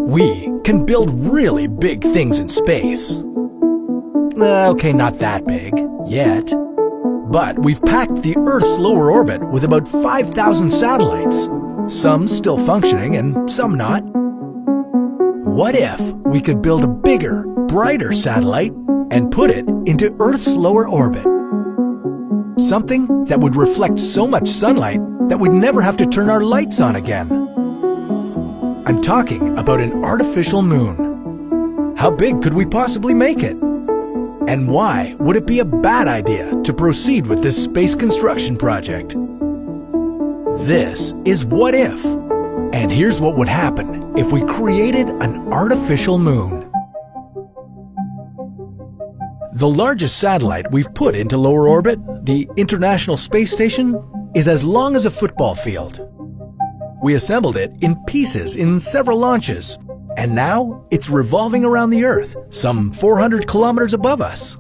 We can build really big things in space. Okay, not that big, yet. But we've packed the Earth's lower orbit with about 5,000 satellites, some still functioning and some not. What if we could build a bigger, brighter satellite and put it into Earth's lower orbit? Something that would reflect so much sunlight that we'd never have to turn our lights on again. I'm talking about an artificial moon. How big could we possibly make it? And why would it be a bad idea to proceed with this space construction project? This is What If? And here's what would happen if we created an artificial moon. The largest satellite we've put into lower orbit, the International Space Station, is as long as a football field. We assembled it in pieces in several launches, and now it's revolving around the Earth, some 400 kilometers above us.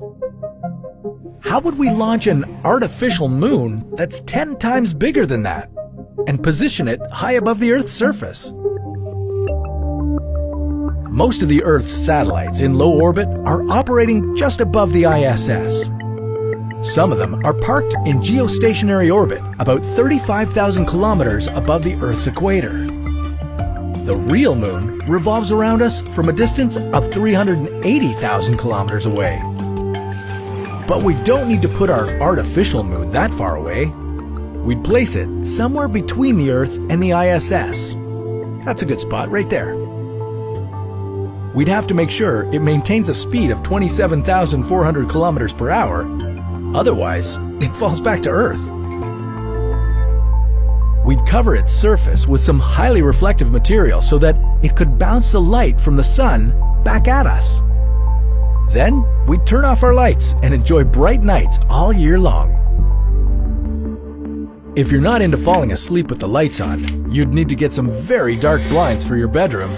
How would we launch an artificial moon that's 10 times bigger than that and position it high above the Earth's surface? Most of the Earth's satellites in low orbit are operating just above the ISS. Some of them are parked in geostationary orbit about 35,000 kilometers above the Earth's equator. The real moon revolves around us from a distance of 380,000 kilometers away. But we don't need to put our artificial moon that far away. We'd place it somewhere between the Earth and the ISS. That's a good spot right there. We'd have to make sure it maintains a speed of 27,400 kilometers per hour. Otherwise, it falls back to Earth. We'd cover its surface with some highly reflective material so that it could bounce the light from the sun back at us. Then, we'd turn off our lights and enjoy bright nights all year long. If you're not into falling asleep with the lights on, you'd need to get some very dark blinds for your bedroom.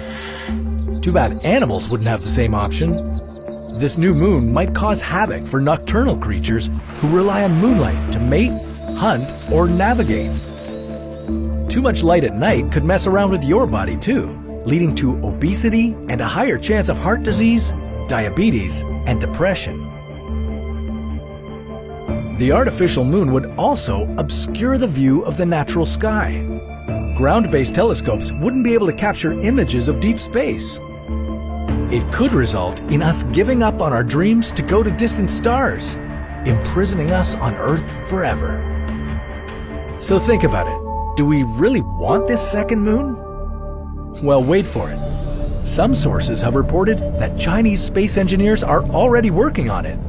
Too bad animals wouldn't have the same option. This new moon might cause havoc for nocturnal creatures who rely on moonlight to mate, hunt, or navigate. Too much light at night could mess around with your body too, leading to obesity and a higher chance of heart disease, diabetes, and depression. The artificial moon would also obscure the view of the natural sky. Ground-based telescopes wouldn't be able to capture images of deep space. It could result in us giving up on our dreams to go to distant stars, imprisoning us on Earth forever. So think about it. Do we really want this second moon? Well, wait for it. Some sources have reported that Chinese space engineers are already working on it.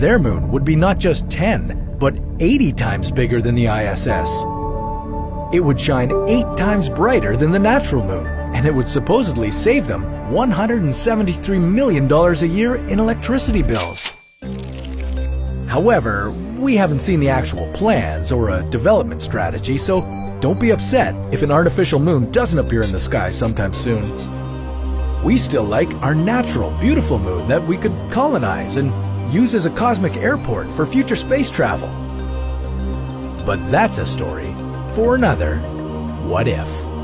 Their moon would be not just 10, but 80 times bigger than the ISS. It would shine 8 times brighter than the natural moon, and it would supposedly save them $173 million a year in electricity bills. However, we haven't seen the actual plans or a development strategy, so don't be upset if an artificial moon doesn't appear in the sky sometime soon. We still like our natural, beautiful moon that we could colonize and use as a cosmic airport for future space travel. But that's a story for another What If.